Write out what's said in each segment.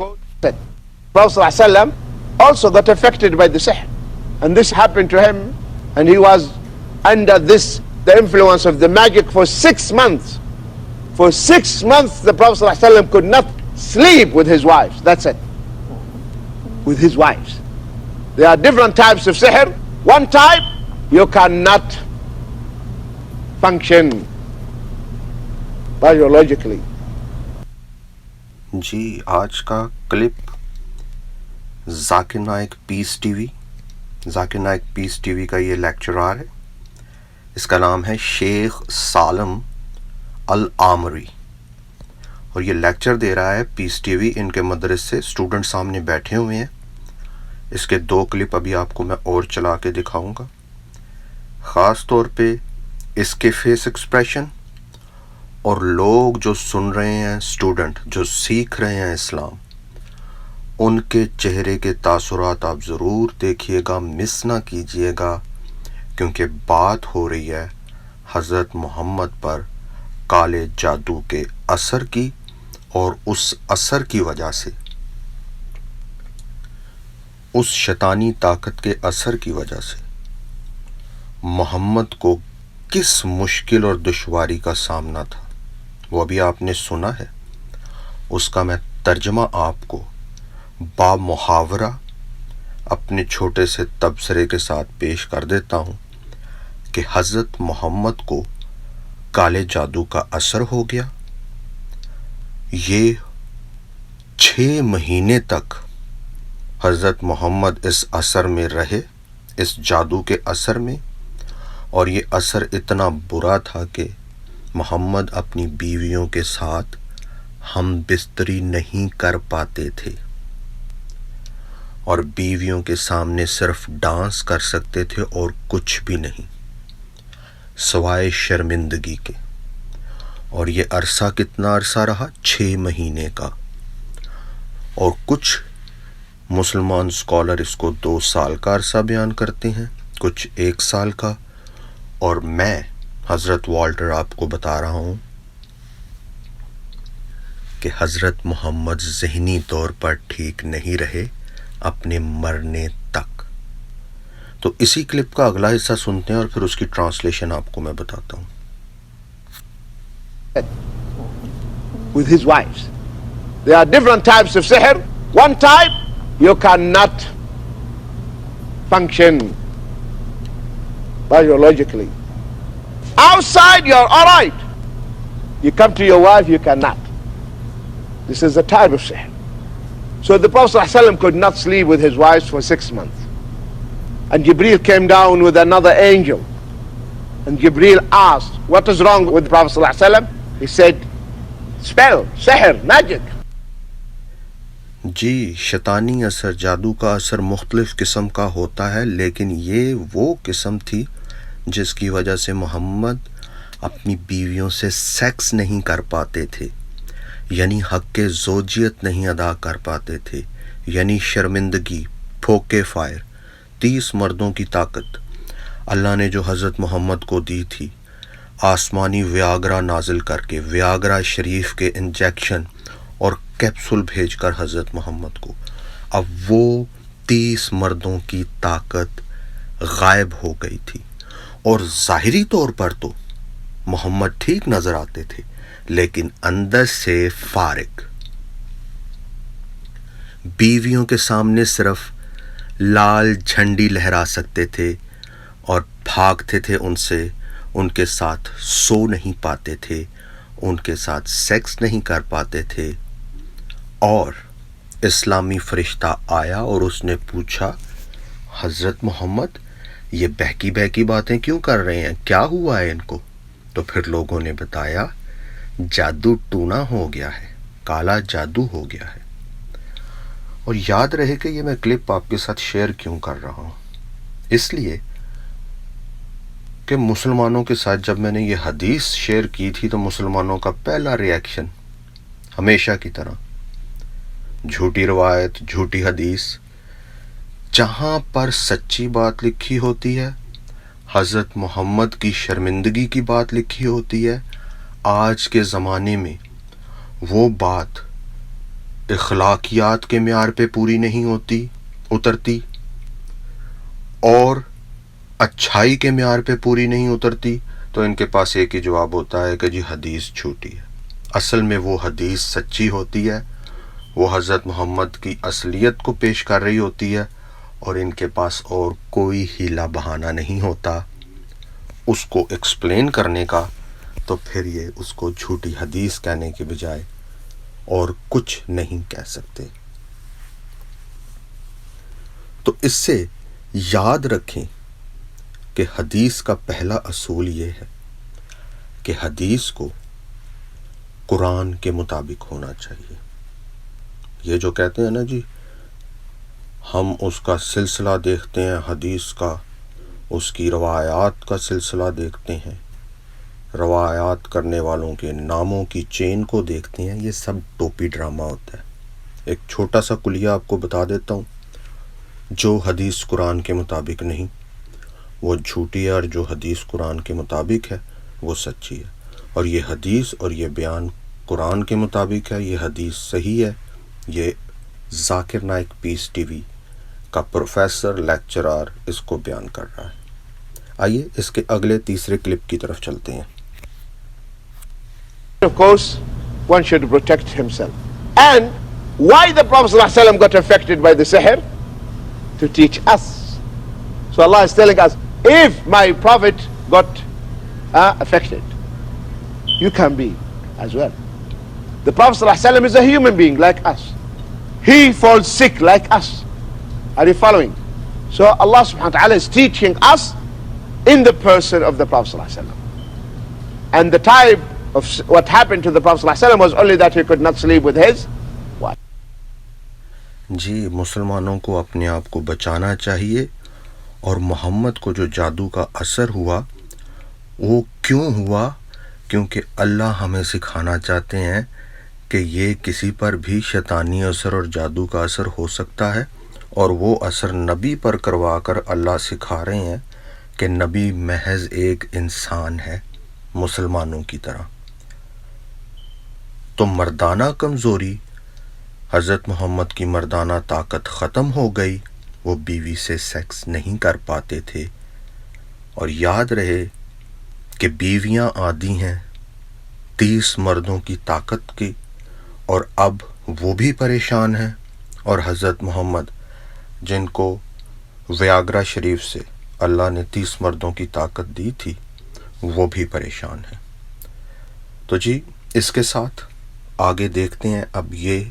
quote. Prophet ﷺ also got affected by the sihr, and this happened to him, and he was under the influence of the magic for 6 months. For 6 months the Prophet ﷺ could not sleep with his wives. That's it. With his wives. There are different types of sihr. One type, you cannot function biologically. جی آج کا clip Zakir Naik پیس T V کا یہ lecturer ہے. اس کا نام ہے شیخ سالم العامری اور یہ لیکچر دے رہا ہے پیس ٹی وی. ان کے مدرسے سے اسٹوڈنٹ سامنے بیٹھے ہوئے ہیں. اس کے 2 کلپ ابھی آپ کو میں اور چلا کے دکھاؤں گا. خاص طور پہ اس کے فیس ایکسپریشن اور لوگ جو سن رہے ہیں، اسٹوڈنٹ جو سیکھ رہے ہیں اسلام، ان کے چہرے کے تاثرات آپ ضرور دیکھیے گا، مس نہ کیجیے گا، کیونکہ بات ہو رہی ہے حضرت محمد پر کالے جادو کے اثر کی، اور اس اثر کی وجہ سے، اس شیطانی طاقت کے اثر کی وجہ سے محمد کو کس مشکل اور دشواری کا سامنا تھا. وہ ابھی آپ نے سنا ہے. اس کا میں ترجمہ آپ کو با محاورہ اپنے چھوٹے سے تبصرے کے ساتھ پیش کر دیتا ہوں کہ حضرت محمد کو کالے جادو کا اثر ہو گیا. یہ 6 مہینے تک حضرت محمد اس اثر میں رہے، اس جادو کے اثر میں، اور یہ اثر اتنا برا تھا کہ محمد اپنی بیویوں کے ساتھ ہم بستری نہیں کر پاتے تھے، اور بیویوں کے سامنے صرف ڈانس کر سکتے تھے اور کچھ بھی نہیں سوائے شرمندگی کے. اور یہ عرصہ کتنا عرصہ رہا؟ 6 مہینے کا. اور کچھ مسلمان اسکالر اس کو 2 سال کا عرصہ بیان کرتے ہیں، کچھ 1 سال کا، اور میں حضرت والٹر آپ کو بتا رہا ہوں کہ حضرت محمد ذہنی طور پر ٹھیک نہیں رہے اپنے مرنے تک. تو اسی کلپ کا اگلا حصہ سنتے ہیں اور پھر اس کی ٹرانسلیشن آپ کو میں بتاتا ہوں. With his wives. There are different types of sihr. One type, you cannot function biologically. Outside, you're all right. You come to your wife, you cannot. This is a type of sihr. So the Prophet ﷺ could not sleep with his wives for 6 months. And Jibreel came down with another angel. And Jibreel asked, what is wrong with the Prophet ﷺ? He said, spell, sihr, magic. جی شیطانی اثر، جادو کا اثر مختلف قسم کا ہوتا ہے، لیکن یہ وہ قسم تھی جس کی وجہ سے محمد اپنی بیویوں سے سیکس نہیں کر پاتے تھے، یعنی حق زوجیت نہیں ادا کر پاتے تھے، یعنی شرمندگی، پھوکے فائر. 30 مردوں کی طاقت اللہ نے جو حضرت محمد کو دی تھی، آسمانی ویاگرا نازل کر کے، ویاگرا شریف کے انجیکشن اور کیپسول بھیج کر حضرت محمد کو، اب وہ 30 مردوں کی طاقت غائب ہو گئی تھی. اور ظاہری طور پر تو محمد ٹھیک نظر آتے تھے، لیکن اندر سے فارغ. بیویوں کے سامنے صرف لال جھنڈی لہرا سکتے تھے اور بھاگتے تھے ان سے، ان کے ساتھ سو نہیں پاتے تھے، ان کے ساتھ سیکس نہیں کر پاتے تھے. اور اسلامی فرشتہ آیا اور اس نے پوچھا، حضرت محمد یہ بہکی باتیں کیوں کر رہے ہیں، کیا ہوا ہے ان کو؟ تو پھر لوگوں نے بتایا جادو ٹونا ہو گیا ہے، کالا جادو ہو گیا ہے. اور یاد رہے کہ یہ میں کلپ آپ کے ساتھ شیئر کیوں کر رہا ہوں، اس لیے کہ مسلمانوں کے ساتھ جب میں نے یہ حدیث شیئر کی تھی تو مسلمانوں کا پہلا ری ایکشن ہمیشہ کی طرح جھوٹی روایت، جھوٹی حدیث. جہاں پر سچی بات لکھی ہوتی ہے، حضرت محمد کی شرمندگی کی بات لکھی ہوتی ہے، آج کے زمانے میں وہ بات اخلاقیات کے معیار پہ پوری نہیں اترتی اور اچھائی کے معیار پہ پوری نہیں اترتی، تو ان کے پاس ایک ہی جواب ہوتا ہے کہ جی حدیث جھوٹی ہے۔ اصل میں وہ حدیث سچی ہوتی ہے، وہ حضرت محمد کی اصلیت کو پیش کر رہی ہوتی ہے، اور ان کے پاس اور کوئی ہیلا بہانہ نہیں ہوتا اس کو ایکسپلین کرنے کا، تو پھر یہ اس کو جھوٹی حدیث کہنے کے بجائے اور کچھ نہیں کہہ سکتے۔ تو اس سے یاد رکھیں کہ حدیث کا پہلا اصول یہ ہے کہ حدیث کو قرآن کے مطابق ہونا چاہیے۔ یہ جو کہتے ہیں نا جی ہم اس کا سلسلہ دیکھتے ہیں، حدیث کا، اس کی روایات کا سلسلہ دیکھتے ہیں، روایات کرنے والوں کے ناموں کی چین کو دیکھتے ہیں، یہ سب ٹوپی ڈرامہ ہوتا ہے۔ ایک چھوٹا سا کلیہ آپ کو بتا دیتا ہوں، جو حدیث قرآن کے مطابق نہیں وہ جھوٹی ہے، اور جو حدیث قرآن کے مطابق ہے وہ سچی ہے۔ اور یہ حدیث اور یہ بیان قرآن کے مطابق ہے، یہ حدیث صحیح ہے، یہ ذاکر نائک پیس ٹی وی کا پروفیسر لیکچرار اس کو بیان کر رہا ہے۔ آئیے اس کے اگلے تیسرے کلپ کی طرف چلتے ہیں۔ Of course, one should protect himself. And why the Prophet ﷺ got affected by the sihr? To teach us. So Allah is telling us, if my Prophet got affected, you can be as well. The Prophet ﷺ is a human being like us. He falls sick like us. Are you following? So Allah subhanahu wa ta'ala is teaching us in the person of the Prophet ﷺ. And the type of what happened to the Prophet ﷺ was only that he could not sleep with his wife. جی مسلمانوں کو اپنے آپ کو بچانا چاہیے، اور محمد کو جو جادو کا اثر ہوا وہ کیوں ہوا؟ کیونکہ اللہ ہمیں سکھانا چاہتے ہیں کہ یہ کسی پر بھی شیطانی اثر اور جادو کا اثر ہو سکتا ہے، اور وہ اثر نبی پر کروا کر اللہ سکھا رہے ہیں کہ نبی محض ایک انسان ہے مسلمانوں کی طرح۔ تو مردانہ کمزوری، حضرت محمد کی مردانہ طاقت ختم ہو گئی، وہ بیوی سے سیکس نہیں کر پاتے تھے۔ اور یاد رہے کہ بیویاں عادی ہیں 30 مردوں کی طاقت کی، اور اب وہ بھی پریشان ہیں، اور حضرت محمد جن کو ویاگرا شریف سے اللہ نے 30 مردوں کی طاقت دی تھی وہ بھی پریشان ہیں۔ تو جی اس کے ساتھ آگے دیکھتے ہیں اب یہ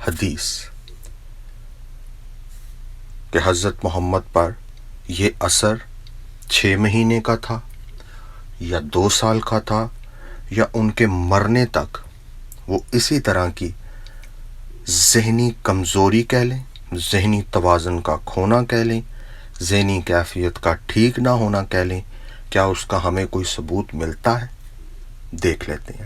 حدیث کہ حضرت محمد پر یہ اثر 6 مہینے کا تھا یا 2 سال کا تھا، یا ان کے مرنے تک وہ اسی طرح کی ذہنی کمزوری کہہ لیں، ذہنی توازن کا کھونا کہہ لیں، ذہنی کیفیت کا ٹھیک نہ ہونا کہہ لیں، کیا اس کا ہمیں کوئی ثبوت ملتا ہے؟ دیکھ لیتے ہیں۔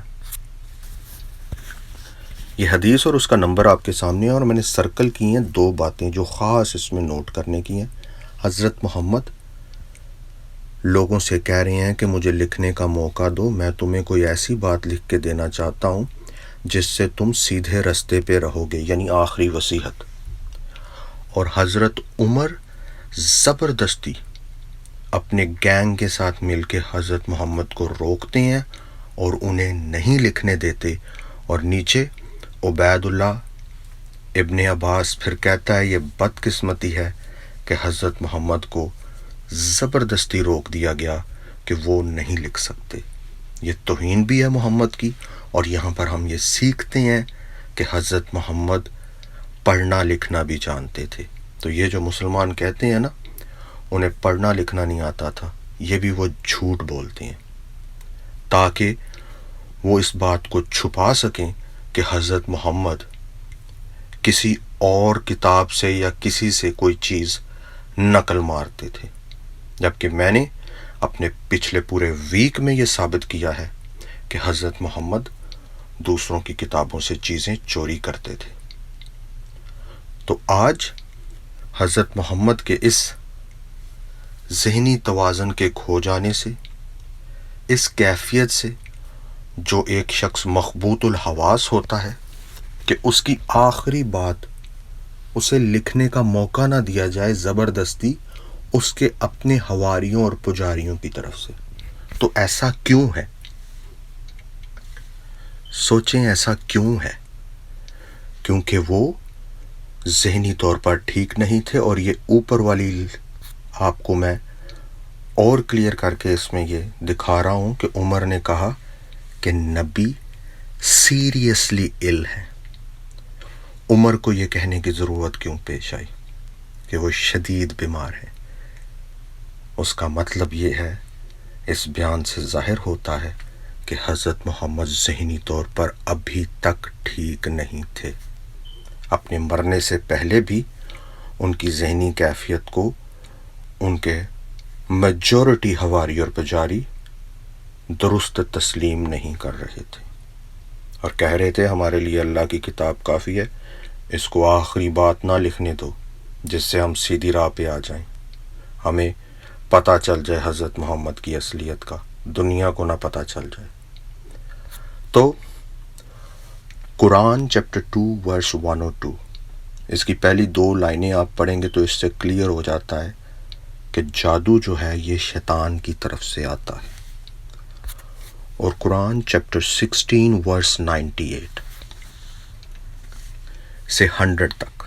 یہ حدیث اور اس کا نمبر آپ کے سامنے ہے، اور میں نے سرکل کی ہیں 2 باتیں جو خاص اس میں نوٹ کرنے کی ہیں۔ حضرت محمد لوگوں سے کہہ رہے ہیں کہ مجھے لکھنے کا موقع دو، میں تمہیں کوئی ایسی بات لکھ کے دینا چاہتا ہوں جس سے تم سیدھے رستے پہ رہو گے، یعنی آخری وصیت۔ اور حضرت عمر زبردستی اپنے گینگ کے ساتھ مل کے حضرت محمد کو روکتے ہیں اور انہیں نہیں لکھنے دیتے، اور نیچے عبید اللہ ابن عباس پھر کہتا ہے یہ بدقسمتی ہے کہ حضرت محمد کو زبردستی روک دیا گیا کہ وہ نہیں لکھ سکتے۔ یہ توہین بھی ہے محمد کی، اور یہاں پر ہم یہ سیکھتے ہیں کہ حضرت محمد پڑھنا لکھنا بھی جانتے تھے۔ تو یہ جو مسلمان کہتے ہیں نا انہیں پڑھنا لکھنا نہیں آتا تھا، یہ بھی وہ جھوٹ بولتے ہیں تاکہ وہ اس بات کو چھپا سکیں کہ حضرت محمد کسی اور کتاب سے یا کسی سے کوئی چیز نقل مارتے تھے، جبکہ میں نے اپنے پچھلے پورے ویک میں یہ ثابت کیا ہے کہ حضرت محمد دوسروں کی کتابوں سے چیزیں چوری کرتے تھے۔ تو آج حضرت محمد کے اس ذہنی توازن کے کھو جانے سے، اس کیفیت سے جو ایک شخص مخبوط الحواس ہوتا ہے، کہ اس کی آخری بات اسے لکھنے کا موقع نہ دیا جائے زبردستی اس کے اپنے حواریوں اور پجاریوں کی طرف سے. تو ایسا کیوں ہے؟ سوچیں ایسا کیوں ہے؟ کیونکہ وہ ذہنی طور پر ٹھیک نہیں تھے. اور یہ اوپر والی آپ کو میں اور کلیئر کر کے اس میں یہ دکھا رہا ہوں کہ عمر نے کہا کہ نبی سیریسلی ill ہے. عمر کو یہ کہنے کی ضرورت کیوں پیش آئی کہ وہ شدید بیمار ہے؟ اس کا مطلب یہ ہے، اس بیان سے ظاہر ہوتا ہے کہ حضرت محمد ذہنی طور پر ابھی تک ٹھیک نہیں تھے. اپنے مرنے سے پہلے بھی ان کی ذہنی کیفیت کو ان کے میجورٹی حواری اور پجاری درست تسلیم نہیں کر رہے تھے، اور کہہ رہے تھے ہمارے لیے اللہ کی کتاب کافی ہے، اس کو آخری بات نہ لکھنے دو جس سے ہم سیدھی راہ پہ آ جائیں، ہمیں پتہ چل جائے حضرت محمد کی اصلیت کا، دنیا کو نہ پتہ چل جائے. تو قرآن چیپٹر 2 ورس 102، اس کی پہلی 2 لائنیں آپ پڑھیں گے تو اس سے کلیئر ہو جاتا ہے کہ جادو جو ہے یہ شیطان کی طرف سے آتا ہے. اور قرآن چیپٹر 16 ورس 98 سے 100 تک،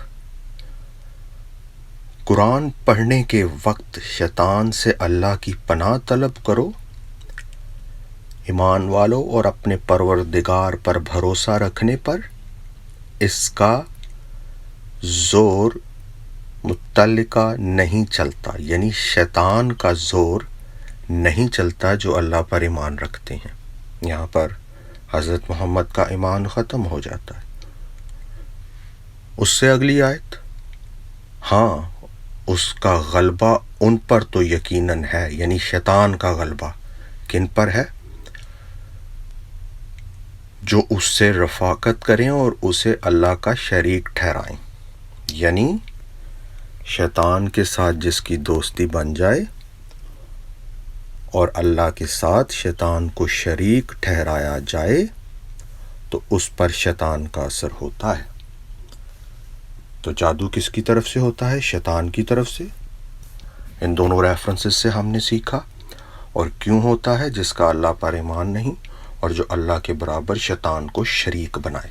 قرآن پڑھنے کے وقت شیطان سے اللہ کی پناہ طلب کرو، ایمان والو، اور اپنے پروردگار پر بھروسہ رکھنے پر اس کا زور متعلقہ نہیں چلتا، یعنی شیطان کا زور نہیں چلتا جو اللہ پر ایمان رکھتے ہیں. یہاں پر حضرت محمد کا ایمان ختم ہو جاتا ہے. اس سے اگلی آیت، ہاں اس کا غلبہ ان پر تو یقیناً ہے، یعنی شیطان کا غلبہ کن پر ہے؟ جو اس سے رفاقت کریں اور اسے اللہ کا شریک ٹھہرائیں. یعنی شیطان کے ساتھ جس کی دوستی بن جائے اور اللہ کے ساتھ شیطان کو شریک ٹھہرایا جائے تو اس پر شیطان کا اثر ہوتا ہے. تو جادو کس کی طرف سے ہوتا ہے؟ شیطان کی طرف سے. ان دونوں ریفرنسز سے ہم نے سیکھا. اور کیوں ہوتا ہے؟ جس کا اللہ پر ایمان نہیں اور جو اللہ کے برابر شیطان کو شریک بنائے.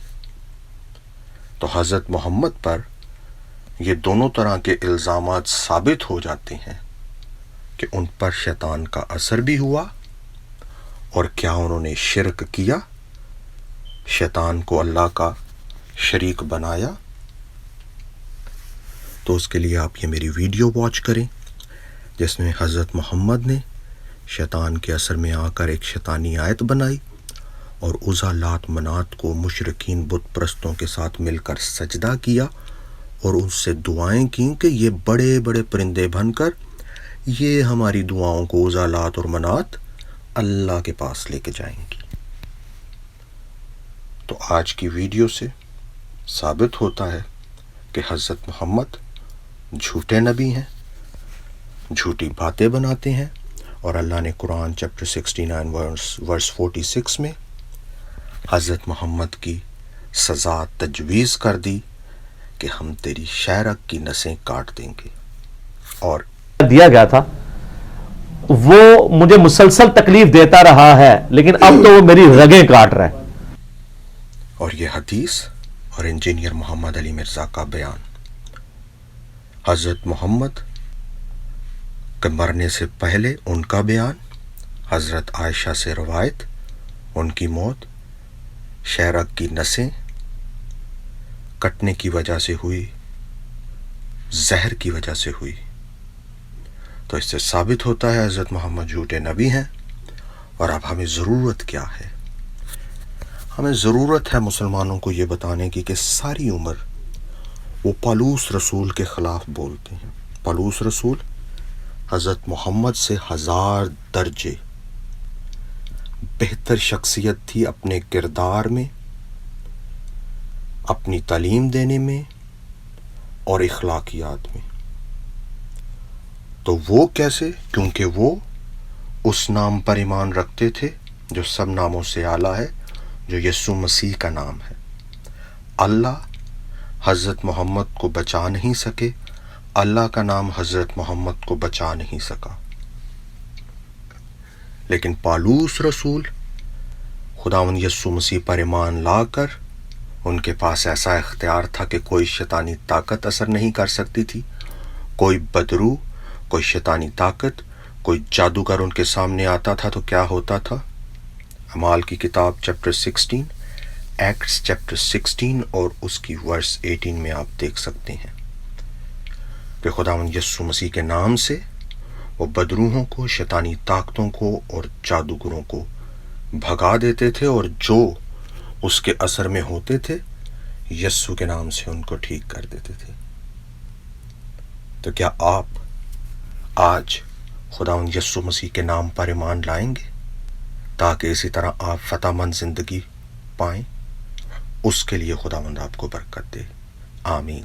تو حضرت محمد پر یہ دونوں طرح کے الزامات ثابت ہو جاتے ہیں کہ ان پر شیطان کا اثر بھی ہوا، اور کیا انہوں نے شرک کیا، شیطان کو اللہ کا شریک بنایا. تو اس کے لیے آپ یہ میری ویڈیو واچ کریں جس میں حضرت محمد نے شیطان کے اثر میں آ کر ایک شیطانی آیت بنائی اور عزا لات منات کو مشرکین بت پرستوں کے ساتھ مل کر سجدہ کیا اور ان سے دعائیں کیں کہ یہ بڑے بڑے پرندے بن کر یہ ہماری دعاؤں کو عزا لات اور منات اللہ کے پاس لے کے جائیں گی. تو آج کی ویڈیو سے ثابت ہوتا ہے کہ حضرت محمد جھوٹے نبی ہیں، جھوٹی باتیں بناتے ہیں، اور اللہ نے قرآن چیپٹر 69 ورس 46 میں حضرت محمد کی سزا تجویز کر دی کہ ہم تیری شہرک کی نسیں کاٹ دیں گے. اور دیا گیا تھا وہ مجھے مسلسل تکلیف دیتا رہا ہے، لیکن اب تو وہ میری رگیں کاٹ رہا ہے. اور یہ حدیث اور انجینئر محمد علی مرزا کا بیان. حضرت محمد کے مرنے سے پہلے ان کا بیان، حضرت عائشہ سے روایت، ان کی موت شہرک کی نسیں کٹنے کی وجہ سے ہوئی، زہر کی وجہ سے ہوئی. تو اس سے ثابت ہوتا ہے حضرت محمد جھوٹے نبی ہیں. اور اب ہمیں ضرورت کیا ہے؟ ہمیں ضرورت ہے مسلمانوں کو یہ بتانے کی کہ ساری عمر وہ پالوس رسول کے خلاف بولتے ہیں. پالوس رسول حضرت محمد سے 1000 درجے بہتر شخصیت تھی اپنے کردار میں، اپنی تعلیم دینے میں اور اخلاقیات میں. تو وہ کیسے؟ کیونکہ وہ اس نام پر ایمان رکھتے تھے جو سب ناموں سے اعلیٰ ہے، جو یسوع مسیح کا نام ہے. اللہ حضرت محمد کو بچا نہیں سکے، اللہ کا نام حضرت محمد کو بچا نہیں سکا۔ لیکن پالوس رسول خداوند یسوع مسیح پر ایمان لا کر ان کے پاس ایسا اختیار تھا کہ کوئی شیطانی طاقت اثر نہیں کر سکتی تھی، کوئی بدروح، کوئی شیطانی طاقت، کوئی جادوگر ان کے سامنے آتا تھا تو کیا ہوتا تھا؟ اعمال کی کتاب چیپٹر 16، ایکٹس چیپٹر 16 اور اس کی ورس 18 میں آپ دیکھ سکتے ہیں کہ خداوند یسوع مسیح کے نام سے وہ بدروحوں کو، شیطانی طاقتوں کو اور جادوگروں کو بھگا دیتے تھے، اور جو اس کے اثر میں ہوتے تھے یسوع کے نام سے ان کو ٹھیک کر دیتے تھے۔ تو کیا آپ آج خداوند یسوع مسیح کے نام پر ایمان لائیں گے تاکہ اسی طرح آپ فتح مند زندگی پائیں؟ اس کے لیے خداوند آپ کو برکت دے، آمین۔